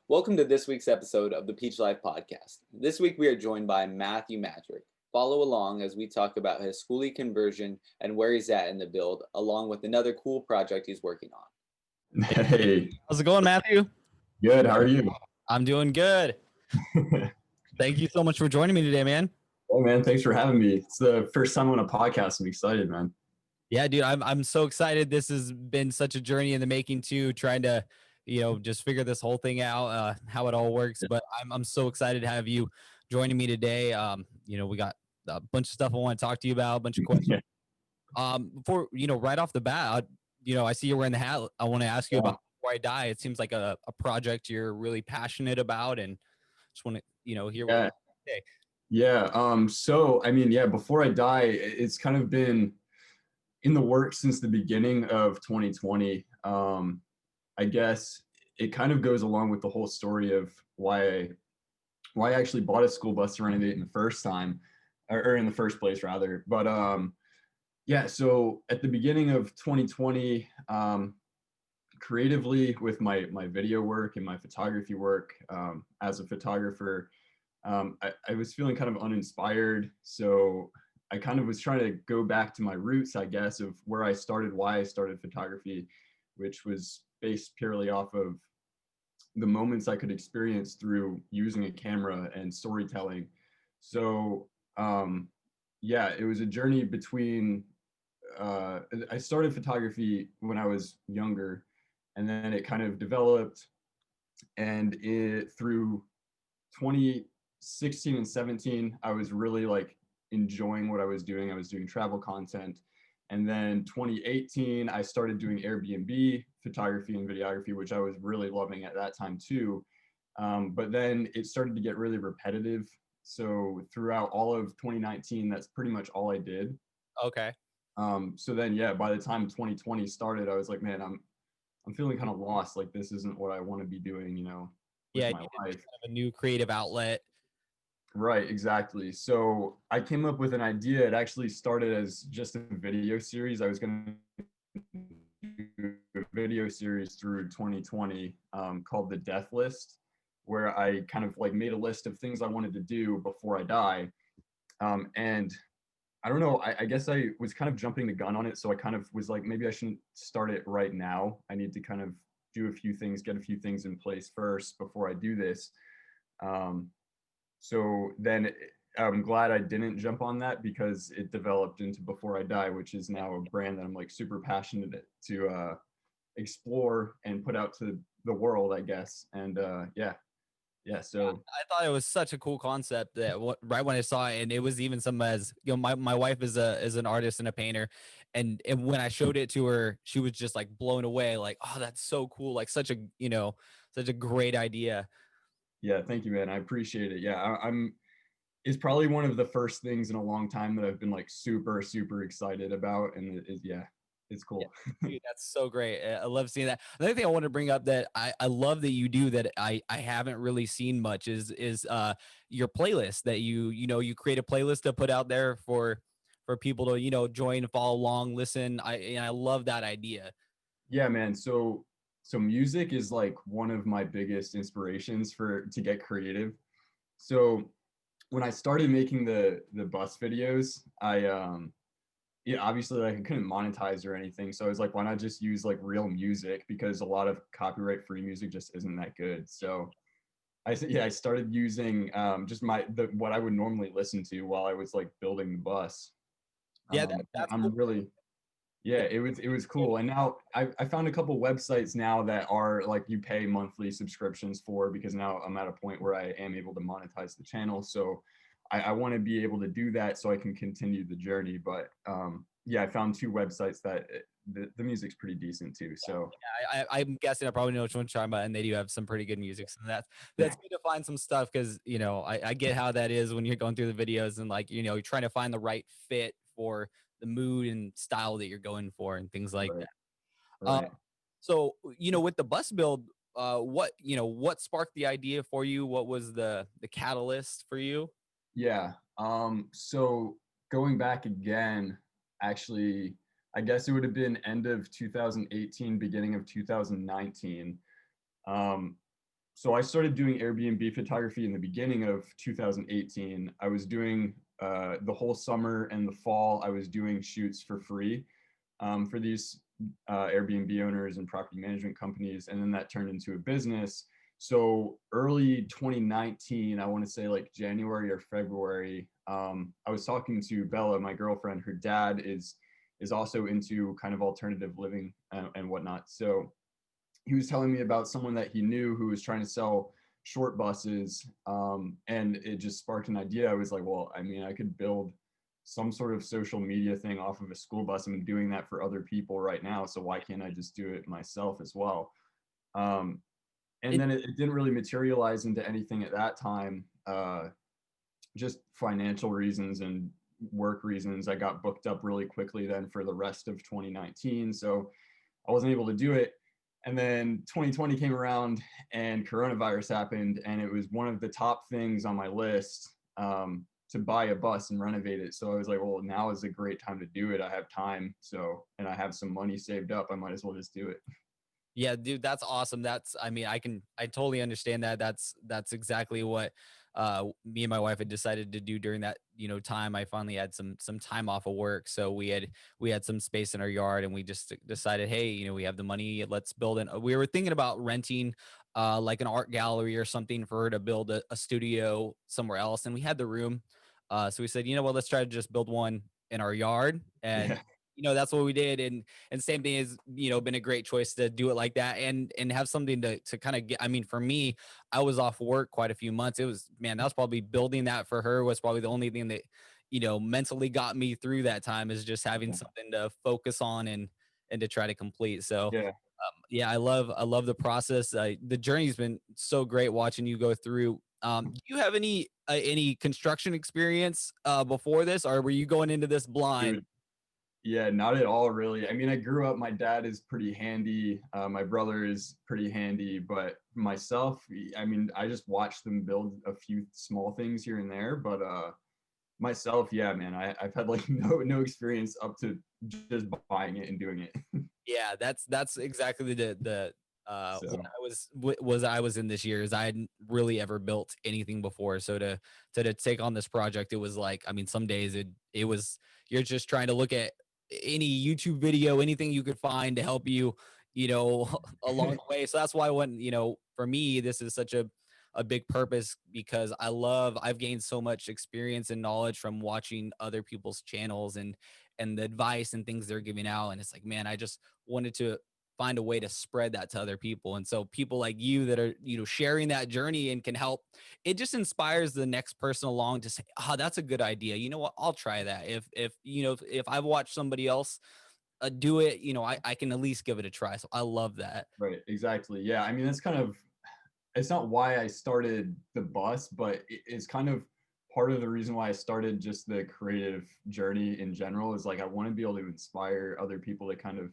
Welcome to this week's episode of the Peach Life Podcast. This week we are joined by Matthew Maderic. Follow along as we talk about his skoolie conversion and where he's at in the build, along with another cool project he's working on. Hey, How's it going, Matthew? good. How are you? I'm doing good. Thank you so much for joining me today, man. Oh man, thanks for having me. It's the first time on a podcast. I'm excited, man. Yeah, dude, I'm so excited. This has been such a journey in the making too, trying to, just figure this whole thing out, how it all works. But I'm so excited to have you joining me today. We got a bunch of stuff I want to talk to you about, a bunch of questions. Before, right off the bat, I see you're wearing the hat. I want to ask you about Before I Die. It seems like a project you're really passionate about, and just want to, hear what you have to say. Yeah. Before I Die, it's kind of been in the works since the beginning of 2020. I guess it kind of goes along with the whole story of why I actually bought a school bus to renovate in the first time, or in the first place rather. But so at the beginning of 2020, creatively with my video work and my photography work, as a photographer, I was feeling kind of uninspired. So I kind of was trying to go back to my roots, I guess, of where I started, why I started photography, which was based purely off of the moments I could experience through using a camera and storytelling. So it was a journey between, I started photography when I was younger, and then it kind of developed, and through 2016 and 17, I was really like enjoying what I was doing. I was doing travel content. And then 2018, I started doing Airbnb photography and videography, which I was really loving at that time too. But then it started to get really repetitive. So throughout all of 2019, that's pretty much all I did. Okay. So then, by the time 2020 started, I was like, man, I'm feeling kind of lost. Like, this isn't what I want to be doing, with my life. Kind of a new creative outlet. Right, exactly. So I came up with an idea. It actually started as just a video series. I was going to do a video series through 2020, called The Death List, where I kind of like made a list of things I wanted to do before I die. And I don't know, I guess I was kind of jumping the gun on it. So I kind of was like, maybe I shouldn't start it right now. I need to kind of do a few things, get a few things in place first before I do this. So then I'm glad I didn't jump on that, because it developed into Before I Die, which is now a brand that I'm like super passionate to explore and put out to the world, I guess. And so I thought it was such a cool concept that right when I saw it, and it was even some as my wife is an artist and a painter, and when I showed it to her, she was just like blown away, like, oh, that's so cool, like such a great idea. Yeah, thank you, man. I appreciate it. Yeah, it's probably one of the first things in a long time that I've been like super, super excited about. And it's cool. Yeah, dude, that's so great. I love seeing that. Another thing I want to bring up that I love that you do that I haven't really seen much is your playlist that you create a playlist to put out there for people to, join, follow along, listen. I love that idea. Yeah, man. So music is like one of my biggest inspirations to get creative. So when I started making the bus videos, obviously like I couldn't monetize or anything. So I was like, why not just use like real music, because a lot of copyright free music just isn't that good. So I started using just what I would normally listen to while I was like building the bus. Yeah, that's I'm cool. really, yeah, it was cool. And now I found a couple websites now that are like you pay monthly subscriptions for, because now I'm at a point where I am able to monetize the channel. So I want to be able to do that so I can continue the journey. But I found two websites that the music's pretty decent too. So I'm guessing I probably know which one you're talking about, and they do have some pretty good music. So that's good to find some stuff, because I get how that is when you're going through the videos and like you're trying to find the right fit for the mood and style that you're going for and things like that. Right. So with the bus build, what sparked the idea for you? What was the catalyst for you? Yeah. So going back again, actually, I guess it would have been end of 2018, beginning of 2019. So I started doing Airbnb photography in the beginning of 2018. I was doing the whole summer and the fall, I was doing shoots for free for these Airbnb owners and property management companies. And then that turned into a business. So early 2019, I want to say like January or February, I was talking to Bella, my girlfriend. Her dad is also into kind of alternative living and whatnot. So he was telling me about someone that he knew who was trying to sell short buses, and it just sparked an idea. I was like, well, I mean, I could build some sort of social media thing off of a school bus. I'm doing that for other people right now, so why can't I just do it myself as well? And then it didn't really materialize into anything at that time, just financial reasons and work reasons. I got booked up really quickly then for the rest of 2019, so I wasn't able to do it. And then 2020 came around and coronavirus happened, and it was one of the top things on my list, to buy a bus and renovate it. So I was like, well, now is a great time to do it. I have time, so, and I have some money saved up. I might as well just do it. Yeah, dude, that's awesome. I mean, I totally understand that. That's exactly what me and my wife had decided to do during that, time. I finally had some time off of work. So we had some space in our yard, and we just decided, hey, we have the money, let's build it. We were thinking about renting like an art gallery or something for her to build a studio somewhere else. And we had the room. So we said, you know what, let's try to just build one in our yard. And Yeah. that's what we did. And same thing has, been a great choice to do it like that and have something to kind of get. I mean, for me, I was off work quite a few months. It was, man, that was probably building that for her was probably the only thing that, mentally got me through that time, is just having Yeah. something to focus on and to try to complete. So Yeah. yeah, I love the process. The journey's been so great watching you go through. Do you have any construction experience before this, or were you going into this blind? Dude, yeah, not at all, really. I mean, I grew up, my dad is pretty handy. My brother is pretty handy, but myself, I mean, I just watched them build a few small things here and there. But myself, yeah, man, I've had like no experience up to just buying it and doing it. Yeah, that's exactly the what So I was in this year, is I hadn't really ever built anything before. So to take on this project, it was like, I mean, some days it was, you're just trying to look at any YouTube video, anything you could find to help you, along the way. So that's why when, for me, this is such a big purpose, because I've gained so much experience and knowledge from watching other people's channels and the advice and things they're giving out. And it's like, man, I just wanted to find a way to spread that to other people. And so people like you that are, sharing that journey and can help, it just inspires the next person along to say, oh, that's a good idea. You know what? I'll try that. If I've watched somebody else do it, I can at least give it a try. So I love that. right, exactly. Yeah, I mean, that's kind of, it's not why I started the bus, but it's kind of part of the reason why I started just the creative journey in general, is like I want to be able to inspire other people to kind of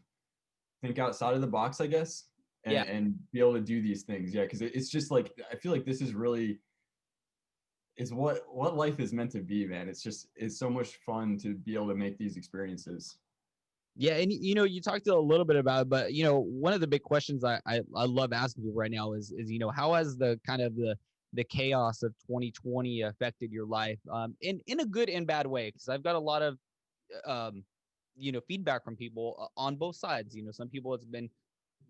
think outside of the box, I guess, Yeah. and be able to do these things. Yeah, because it's just like I feel like this is really is what life is meant to be, man. It's so much fun to be able to make these experiences. Yeah, and you talked a little bit about it, but one of the big questions I love asking people right now is how has the kind of the chaos of 2020 affected your life, in a good and bad way? Because I've got a lot of um feedback from people on both sides. Some people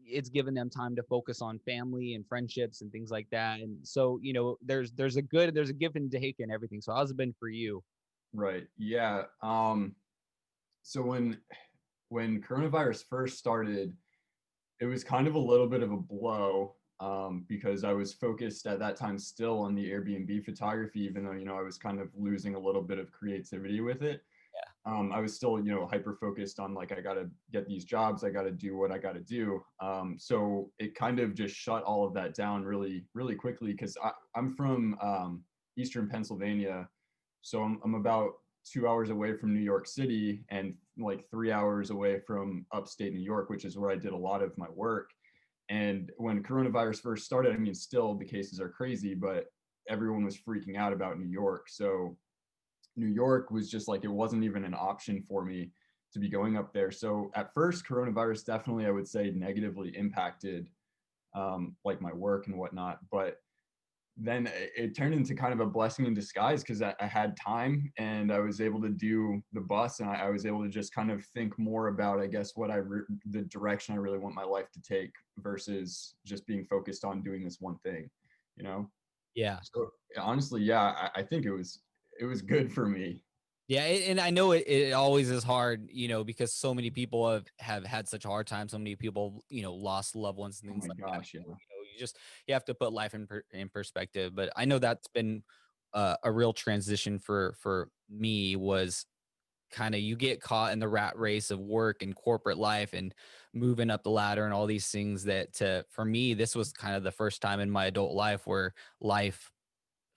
it's given them time to focus on family and friendships and things like that, and so there's a give and take and everything. So how's it been for you? Right. Yeah. So when coronavirus first started, it was kind of a little bit of a blow, because I was focused at that time still on the Airbnb photography, even though, I was kind of losing a little bit of creativity with it. I was still, hyper focused on like, I got to get these jobs, I got to do what I got to do. So it kind of just shut all of that down really, really quickly, because I'm from Eastern Pennsylvania. So I'm about 2 hours away from New York City and like 3 hours away from upstate New York, which is where I did a lot of my work. And when coronavirus first started, I mean, still the cases are crazy, but everyone was freaking out about New York. So New York was just like, it wasn't even an option for me to be going up there. So at first, coronavirus definitely, I would say, negatively impacted like my work and whatnot. But then it turned into kind of a blessing in disguise because I had time and I was able to do the bus, and I was able to just kind of think more about, I guess, what the direction I really want my life to take versus just being focused on doing this one thing, you know? Yeah. So honestly, yeah, I think it was good for me. Yeah, and I know it always is hard, because so many people have had such a hard time. So many people, lost loved ones and Oh things my like that. gosh, yeah. You have to put life in perspective. But I know that's been a real transition for me. Was kind of, you get caught in the rat race of work and corporate life and moving up the ladder and all these things that, for me, this was kind of the first time in my adult life where life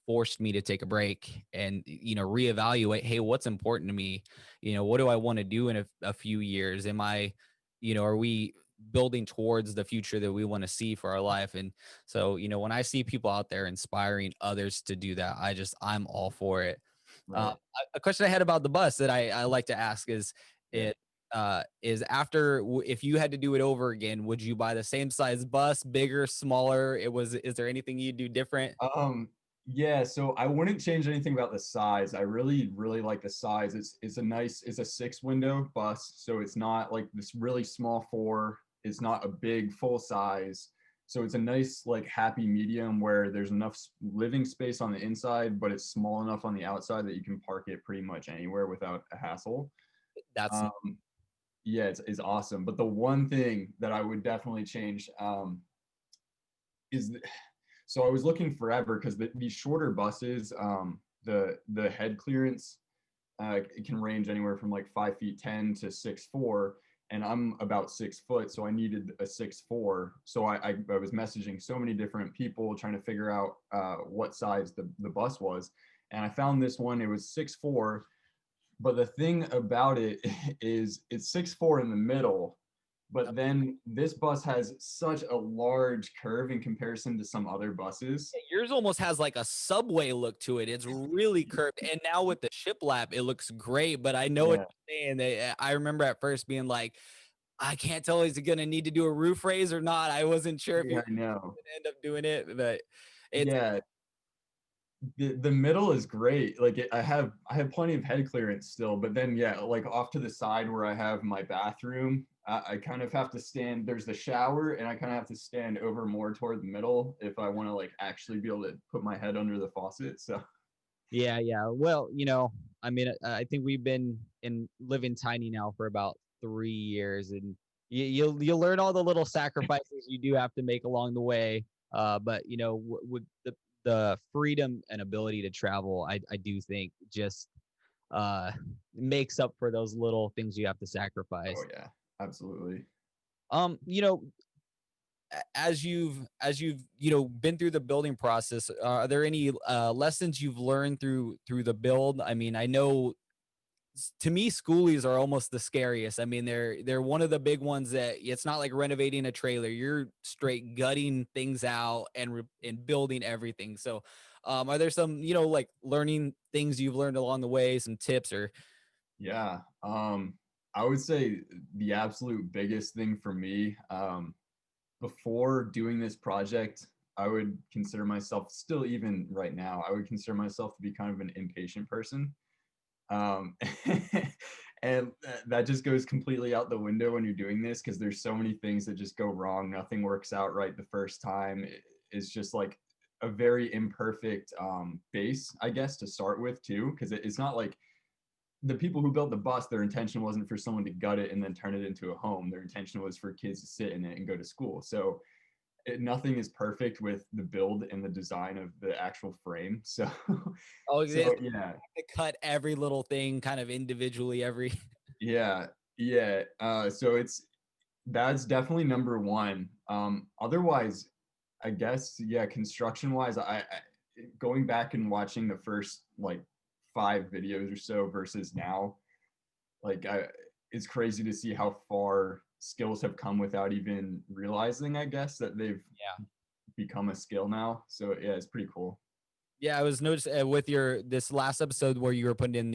forced me to take a break and reevaluate, hey, what's important to me? What do I want to do in a few years? Am I, are we building towards the future that we want to see for our life? And so, when I see people out there inspiring others to do that, I'm all for it. Right. A question I had about the bus that I like to ask is, Yeah. is after, if you had to do it over again, would you buy the same size bus, bigger, smaller? Is there anything you'd do different? Yeah, so I wouldn't change anything about the size. I really, really like the size. It's a 6 window bus, so it's not like this really small four. It's not a big full size. So it's a nice like happy medium where there's enough living space on the inside, but it's small enough on the outside that you can park it pretty much anywhere without a hassle. That's Um, yeah, it's awesome. But the one thing that I would definitely change is so I was looking forever because these shorter buses, the head clearance it can range anywhere from like 5'10" to 6'4", and I'm about 6 foot, so I needed a 6'4". So I was messaging so many different people trying to figure out what size the bus was, and I found this one. It was 6'4", but the thing about it is it's 6'4" in the middle, but then this bus has such a large curve in comparison to some other buses. yours almost has like a subway look to it. It's really curved. And now with the shiplap, it looks great. But I know what Yeah, you're saying. I remember at first being like, I can't tell, is he going to need to do a roof raise or not? I wasn't sure if he yeah, was I know. going to end up doing it, but it's Yeah, the middle is great. Like I have plenty of head clearance still, but then yeah, like off to the side where I have my bathroom, I kind of have to stand. There's the shower, and I kind of have to stand over more toward the middle if I want to like actually be able to put my head under the faucet. So yeah, yeah. Well, I mean, I think we've been in living tiny now for about 3 years, and you'll learn all the little sacrifices you do have to make along the way. But with the freedom and ability to travel, I do think just uh makes up for those little things you have to oh sacrifice. yeah, absolutely. Um, you know, as you've been through the building process, are there any lessons you've learned through the build? I mean, I know, to me, schoolies are almost the scariest. I mean, they're one of the big ones that it's not like renovating a trailer. You're straight gutting things out and building everything. So, are there some, like, learning things you've learned along the way, some tips or? Yeah. I would say the absolute biggest thing for me, before doing this project, I would consider myself, still even right now, I would consider myself to be kind of an impatient person. Um, and that just goes completely out the window when you're doing this because there's so many things that just go wrong. Nothing works out right the first time. It's just like a very imperfect base, I guess, to start with too, because it's not like the people who built the bus, their intention wasn't for someone to gut it and then turn it into a home. Their intention was for kids to sit in it and go to school. So nothing is perfect with the build and the design of the actual frame. So, Oh, so to yeah, cut every little thing kind of individually every. yeah, yeah. So that's definitely number one. Otherwise, I guess yeah, construction wise, going back and watching the first like 5 videos or so versus now, like it's crazy to see how far skills have come without even realizing, I guess, that they've Yeah. become a skill now. So yeah, it's pretty cool. Yeah, I was noticed with your this last episode where you were putting in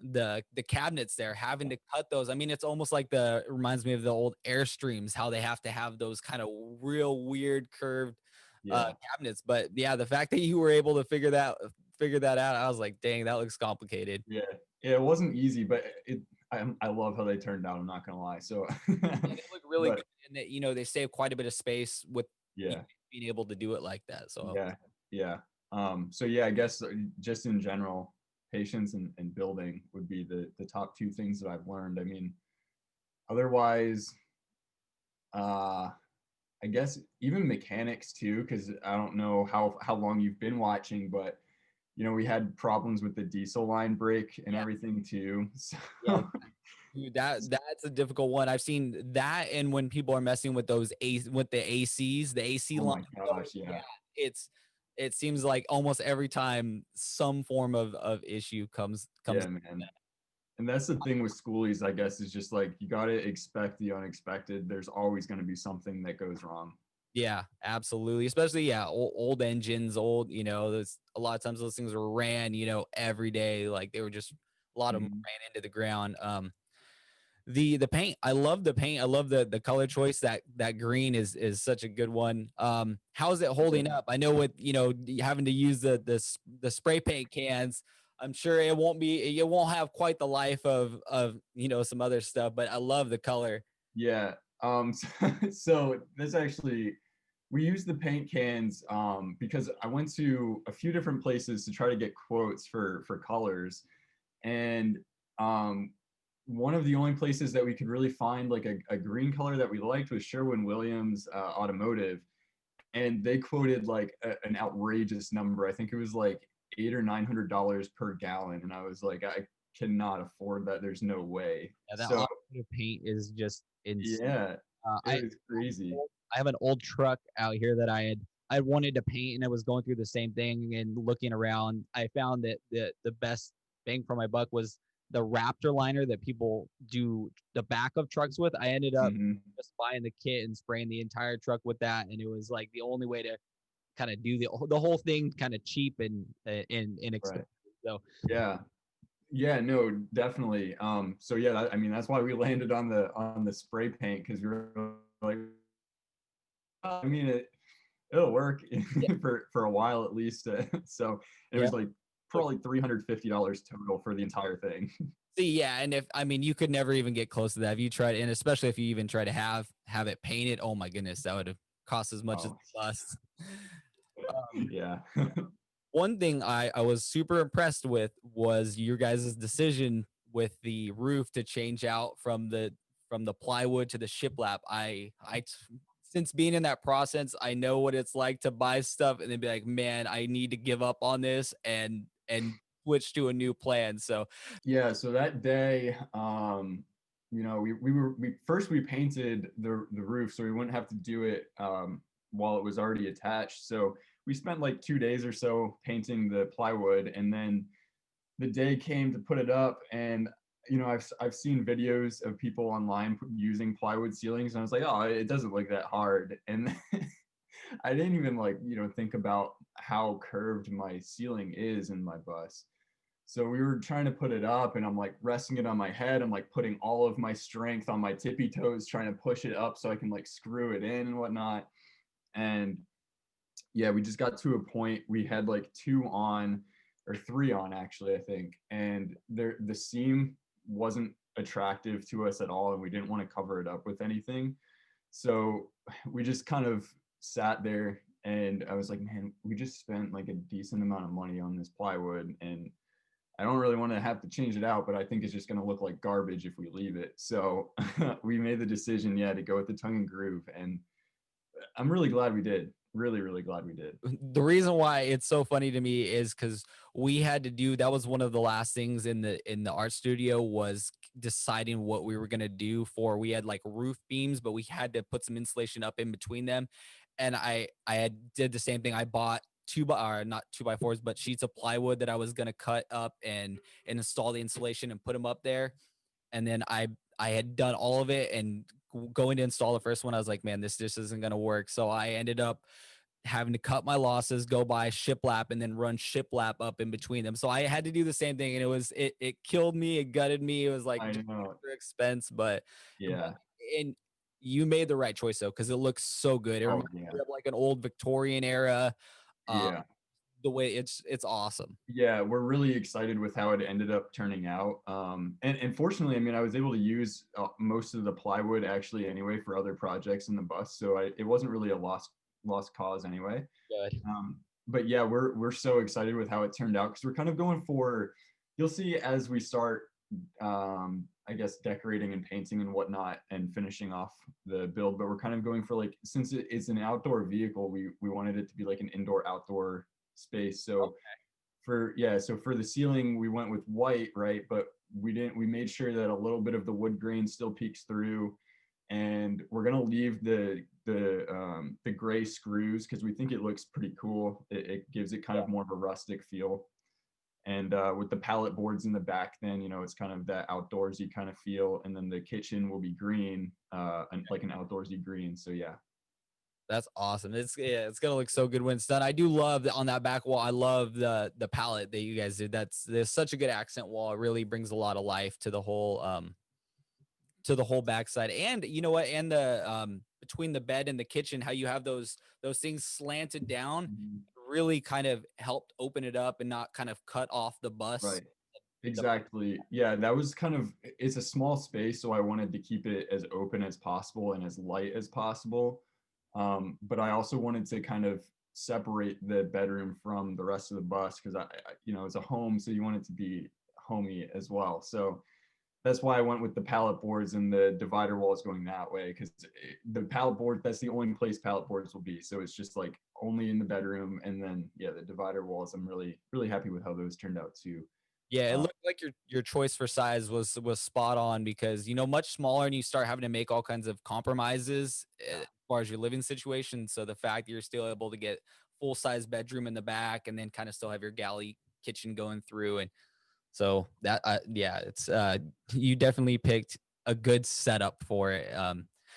the cabinets there, having to cut those. I mean, it's almost like it reminds me of the old Airstreams, how they have to have those kind of real weird curved Yeah. cabinets. But yeah, the fact that you were able to figure that out, I was like, dang, that looks complicated. Yeah. Yeah, it wasn't easy, but I love how they turned out. I'm not gonna lie. So, Yeah, they look really but good, and that, they save quite a bit of space with yeah, being able to do it like that. So yeah, yeah. So yeah, I guess just in general, patience and building would be the top two things that I've learned. I mean, otherwise, uh, I guess even mechanics too, because I don't know how long you've been watching, but we had problems with the diesel line break and yeah, everything too. So, yeah. Dude, that's a difficult one. I've seen that, and when people are messing with with the ACs, the AC oh line, my so gosh, yeah, yeah, it seems like almost every time some form of issue comes. yeah, man. And that's the thing with schoolies, I guess, is just like you got to expect the unexpected. There's always going to be something that goes wrong. Yeah, absolutely. Especially, yeah, old engines, there's a lot of times those things were ran, every day. Like they were just a lot of them Mhm. ran into the ground. The paint, I love the paint. I love the color choice. That green is such a good one. How's it holding up? I know with having to use the spray paint cans. I'm sure it won't have quite the life of some other stuff, but I love the color. Yeah. So this actually, we use the paint cans because I went to a few different places to try to get quotes for colors, and um, one of the only places that we could really find like a green color that we liked was Sherwin-Williams Automotive, and they quoted like an outrageous number. I think it was like $800 or $900 per gallon, and I was like, I cannot afford that. There's no way. Yeah, that So automotive paint is just insane. yeah, Uh, it I was crazy. I have an old truck out here that I wanted to paint, and I was going through the same thing and looking around. I found that the best bang for my buck was the Raptor liner that people do the back of trucks with. I ended up Hmm. just buying the kit and spraying the entire truck with that, and it was like the only way to kind of do the whole thing kind of cheap and Right. inexpensive. So Yeah. Yeah. No, definitely. So yeah, I mean, that's why we landed on the spray paint because we were like, I mean, it'll work yeah, for a while at least. So it yeah. was like probably $350 total for the entire thing. See, yeah, and if I mean, you could never even get close to that if you tried, and especially if you even try to have it painted. Oh my goodness, that would have cost as much as Oh, the bus. Um, yeah. one thing I was super impressed with was your guys' decision with the roof to change out from the plywood to the shiplap. Since being in that process, I know what it's like to buy stuff and then be like, man, I need to give up on this and switch to a new plan. So Yeah, so that day, we painted the roof so we wouldn't have to do it while it was already attached. So we spent like 2 days or so painting the plywood, and then the day came to put it up, and I've seen videos of people online using plywood ceilings, and I was like, oh, it doesn't look that hard, and I didn't even like think about how curved my ceiling is in my bus. So we were trying to put it up, and I'm like resting it on my head. I'm like putting all of my strength on my tippy toes, trying to push it up so I can like screw it in and whatnot. And yeah, we just got to a point we had like two on or three on actually, I think. And the seam wasn't attractive to us at all, and we didn't want to cover it up with anything. So we just kind of sat there, and I was like, man, we just spent like a decent amount of money on this plywood, and I don't really want to have to change it out, but I think it's just going to look like garbage if we leave it. So we made the decision, yeah, to go with the tongue and groove. And I'm really glad we did. Really, really glad we did. the reason why it's so funny to me is because we had to do that was one of the last things in the art studio was deciding what we were going to do for we had like roof beams but we had to put some insulation up in between them and I had did the same thing. I bought not 2x4s but sheets of plywood that I was going to cut up and install the insulation and put them up there, and then I had done all of it and going to install the first one I was like, man, this just isn't going to work. So I ended up having to cut my losses, go buy shiplap, and then run shiplap up in between them. So I had to do the same thing, and it killed me, it gutted me. It was like I just know. extra expense, but Yeah. and you made the right choice though, because it looks so good. It Oh reminds yeah. me of like an old Victorian era. Uh, Yeah. the way it's awesome. Yeah, we're really excited with how it ended up turning out. And fortunately, I mean, I was able to use most of the plywood actually anyway for other projects in the bus, so it wasn't really a lost cause anyway. Good. But yeah, we're so excited with how it turned out because we're kind of going for. You'll see as we start, I guess, decorating and painting and whatnot and finishing off the build. But we're kind of going for like, since it's an outdoor vehicle, we wanted it to be like an indoor outdoor space. So so for the ceiling we went with white, right? But we made sure that a little bit of the wood grain still peeks through, and we're gonna leave the gray screws because we think it looks pretty cool. It gives it kind of more of a rustic feel. And with the pallet boards in the back, then it's kind of that outdoorsy kind of feel. And then the kitchen will be green, like an outdoorsy green. So yeah. That's awesome. It's gonna look so good when it's done. I do love on that back wall. I love the palette that you guys did. There's such a good accent wall. It really brings a lot of life to the whole backside. And you know what? And the between the bed and the kitchen, how you have those things slanted down Mhm. really kind of helped open it up and not kind of cut off the bus. Right. Exactly. Yeah, that was kind of, it's a small space, so I wanted to keep it as open as possible and as light as possible. But I also wanted to kind of separate the bedroom from the rest of the bus because it's a home, so you want it to be homey as well. So that's why I went with the pallet boards and the divider walls going that way because the pallet board, that's the only place pallet boards will be. So it's just like only in the bedroom, and then yeah, the divider walls. I'm really really happy with how those turned out too. Yeah, it Uh, looked like your choice for size was spot on because much smaller and you start having to make all kinds of compromises as far as your living situation. So the fact that you're still able to get full size bedroom in the back and then kind of still have your galley kitchen going through, and so that yeah, it's you definitely picked a good setup for it.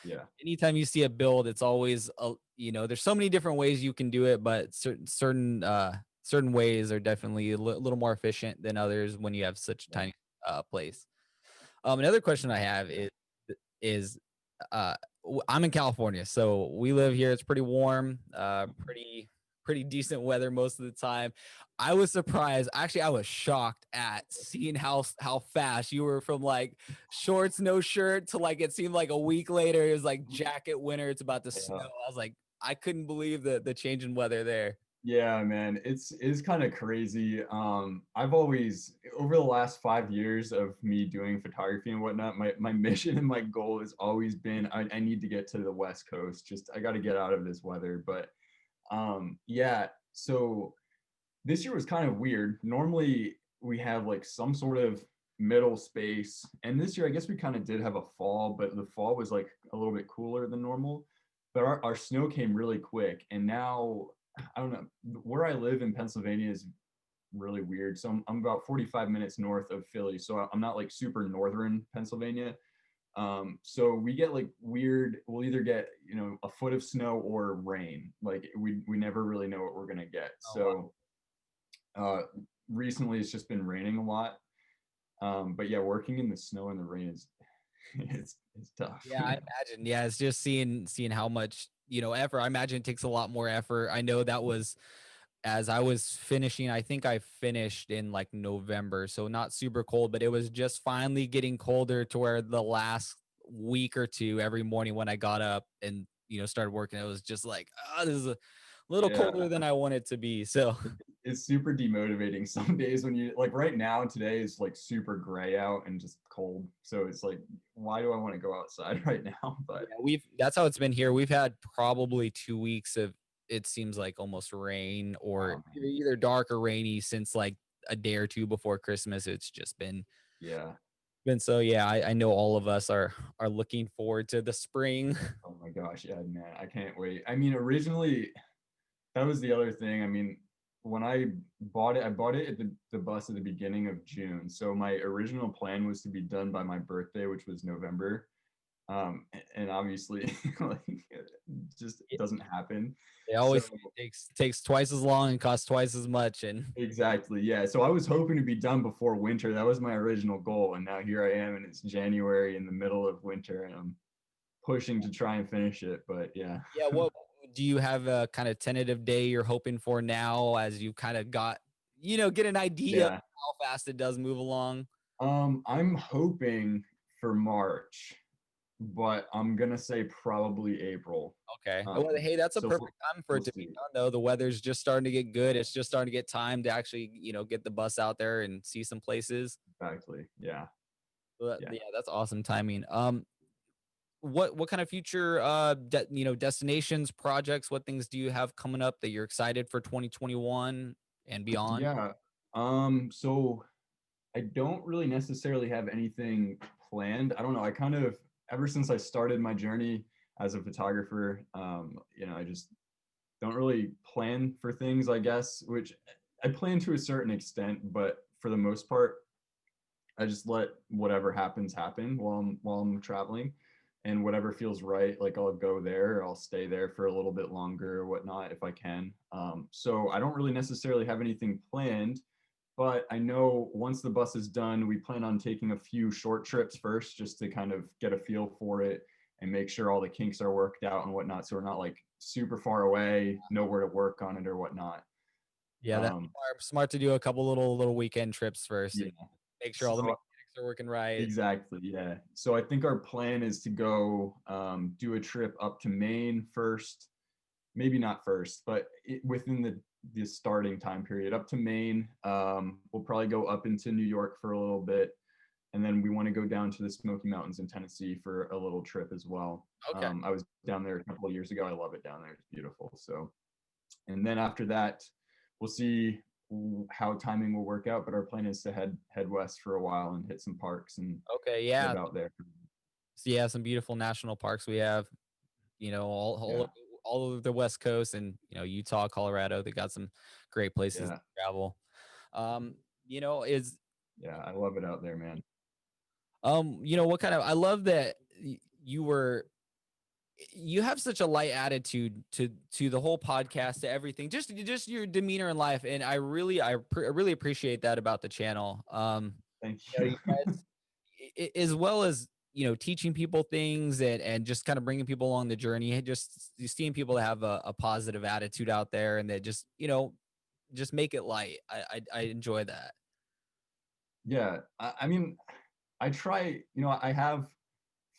yeah, Anytime you see a build, it's always there's so many different ways you can do it, but certain ways are definitely a little more efficient than others when you have such a yeah. tiny place. Another question I have is uh I'm in California, so we live here. It's pretty warm, pretty decent weather most of the time. I was surprised. Actually, I was shocked at seeing how fast you were from like shorts, no shirt to like it seemed like a week later it was like jacket winter. It's about to snow. Yeah. I was like, I couldn't believe the change in weather there. Yeah, man, it's kind of crazy. I've always, over the last 5 years of me doing photography and whatnot, my mission and my goal has always been I need to get to the West Coast. Just I got to get out of this weather. But yeah, so this year was kind of weird. Normally we have like some sort of middle space, and this year I guess we kind of did have a fall, but the fall was like a little bit cooler than normal. But our snow came really quick, and now I don't know, where I live in Pennsylvania is really weird. So I'm about 45 minutes north of Philly, so I'm not like super northern Pennsylvania. So we get like weird, we'll either get a foot of snow or rain. Like we never really know what we're gonna get. Oh, wow. So uh, recently it's just been raining a lot. But yeah, working in the snow and the rain is it's tough. Yeah, I imagine. Yeah, it's just seeing how much, effort. I imagine it takes a lot more effort. I know that was as I was finishing, I think I finished in like November, so not super cold, but it was just finally getting colder to where the last week or two every morning when I got up and started working, it was just like, oh, this is a little Yeah, colder than I want it to be. So it's super demotivating some days when you like right now today is like super gray out and just cold. So it's like, why do I want to go outside right now? But yeah, we've that's how it's been here. We've had probably 2 weeks of it seems like almost rain or wow, man. either dark or rainy since like a day or two before Christmas. It's just Yeah. been so yeah, I know all of us are looking forward to the spring. Oh my gosh, yeah, man, I can't wait. I mean, originally that was the other thing. I mean, when I bought it at the bus at the beginning of June. So my original plan was to be done by my birthday, which was November. And obviously like it just It, doesn't happen. they So always say it takes twice as long and costs twice as much. And exactly, yeah. So I was hoping to be done before winter. That was my original goal, and now here I am, and it's January in the middle of winter, and I'm pushing to try and finish it. But yeah, yeah, what do you have a kind of tentative day you're hoping for now as you kind of got, get an idea of yeah. how fast it does move along? I'm hoping for March, but I'm gonna say probably April. Okay. Well, hey, that's a So perfect time for we'll it to be see. done, though. The weather's just starting to get good. It's just starting to get time to actually, get the bus out there and see some places. Exactly. Yeah. But Yeah. yeah, that's awesome timing. What kind of future destinations, projects, what things do you have coming up that you're excited for 2021 and beyond? Yeah. So I don't really necessarily have anything planned. I don't know. I kind of, ever since I started my journey as a photographer, I just don't really plan for things, I guess, which I plan to a certain extent, but for the most part, I just let whatever happens happen while I'm traveling, and whatever feels right, like I'll go there, or I'll stay there for a little bit longer or whatnot if I can. So I don't really necessarily have anything planned, but I know once the bus is done, we plan on taking a few short trips first, just to kind of get a feel for it and make sure all the kinks are worked out and whatnot. So we're not like super far away, nowhere to work on it or whatnot. Yeah, that's Um, smart to do a couple little weekend trips first yeah. and make sure all the So mechanics are working right. exactly, yeah. So I think our plan is to go do a trip up to Maine first. Maybe not first, but within the starting time period, up to Maine. We'll probably go up into New York for a little bit, and then we want to go down to the Smoky Mountains in Tennessee for a little trip as well. Okay. I was down there a couple of years ago. I love it down there. It's beautiful. So, and then after that, we'll see how timing will work out. But our plan is to head west for a while and hit some parks and Okay. Yeah. live out there. So yeah, some beautiful national parks we have, Yeah, all over the West Coast and, Utah, Colorado. They got some great places to yeah, travel. Um, is yeah. I love it out there, man. what kind of I love that you have such a light attitude to the whole podcast, to everything, just your demeanor in life, and I really appreciate that about the channel. Thank You you. guys, as well as teaching people things and just kind of bringing people along the journey, just seeing people that have a positive attitude out there and that just make it light. I enjoy that. Yeah, I mean, I try, I have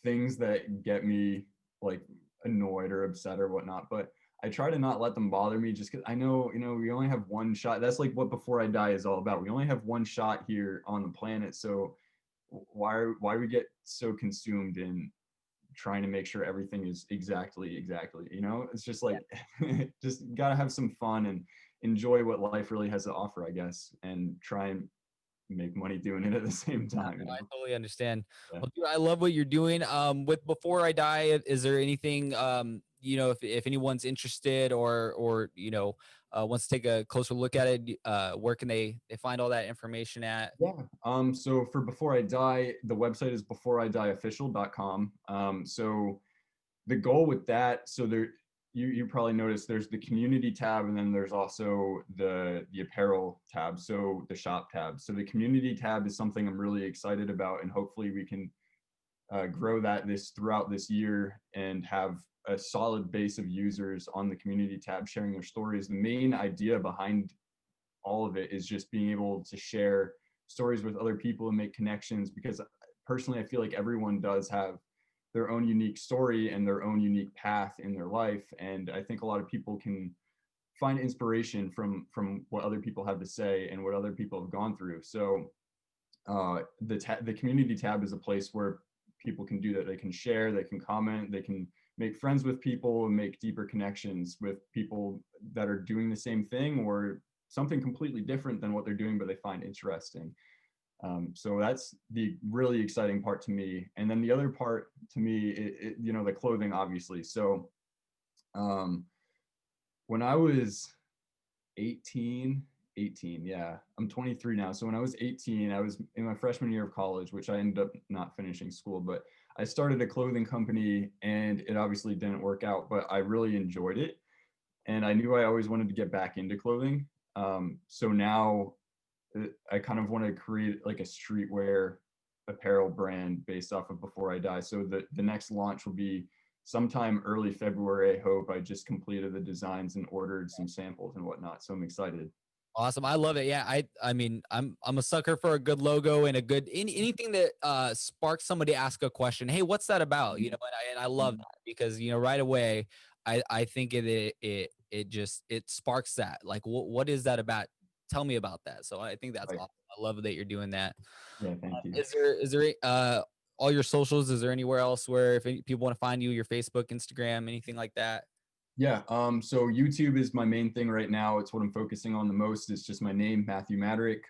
things that get me like annoyed or upset or whatnot, but I try to not let them bother me just because I know, we only have one shot. That's like what Before I Die is all about. We only have one shot here on the planet. So why we get so consumed in trying to make sure everything is exactly, it's just like just gotta have some fun and enjoy what life really has to offer, I guess, and try and make money doing it at the same time, I totally understand. Yeah. Well, dude, I love what you're doing. With Before I Die, is there anything, if anyone's interested or wants to take a closer look at it, where can they find all that information at? Yeah. So for Before I Die, the website is beforeidieofficial.com. So the goal with that, so there, you probably noticed there's the community tab, and then there's also the apparel tab, so the shop tab. So the community tab is something I'm really excited about, and hopefully we can grow that throughout this year and have a solid base of users on the community tab sharing their stories. The main idea behind all of it is just being able to share stories with other people and make connections, because personally I feel like everyone does have their own unique story and their own unique path in their life, and I think a lot of people can find inspiration from what other people have to say and what other people have gone through. So the community tab is a place where people can do that. They can share, they can comment, they can make friends with people and make deeper connections with people that are doing the same thing or something completely different than what they're doing, but they find interesting. So that's the really exciting part to me. And then the other part to me, the clothing, obviously. So um, when I was 18, 18, yeah, I'm 23 now. So when I was 18, I was in my freshman year of college, which I ended up not finishing school, but I started a clothing company and it obviously didn't work out, but I really enjoyed it. And I knew I always wanted to get back into clothing. So now I kind of want to create like a streetwear apparel brand based off of Before I Die. So the next launch will be sometime early February. I hope. I just completed the designs and ordered some samples and whatnot. So I'm excited. Awesome. I love it. Yeah. I mean, I'm a sucker for a good logo and a good anything that sparks somebody to ask a question. Hey, what's that about? You know, and I love that because, you know, right away, I think it just it sparks that. Like, what is that about? Tell me about that. So I think that's Like, awesome. I love that you're doing that. yeah, thank you. Is there all your socials? Is there anywhere else where if people want to find you, your Facebook, Instagram, anything like that? Yeah, so YouTube is my main thing right now. It's what I'm focusing on the most. It's just my name, Matthew Maderic.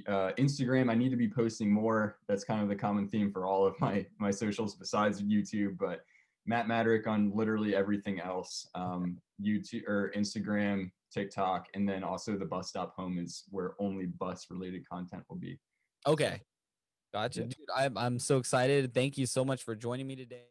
Instagram, I need to be posting more. That's kind of the common theme for all of my socials besides YouTube, but Matt Maderic on literally everything else. YouTube or Instagram, TikTok, and then also the Bus Stop Home is where only bus related content will be. Okay. Gotcha. Yeah. Dude, I'm so excited. Thank you so much for joining me today.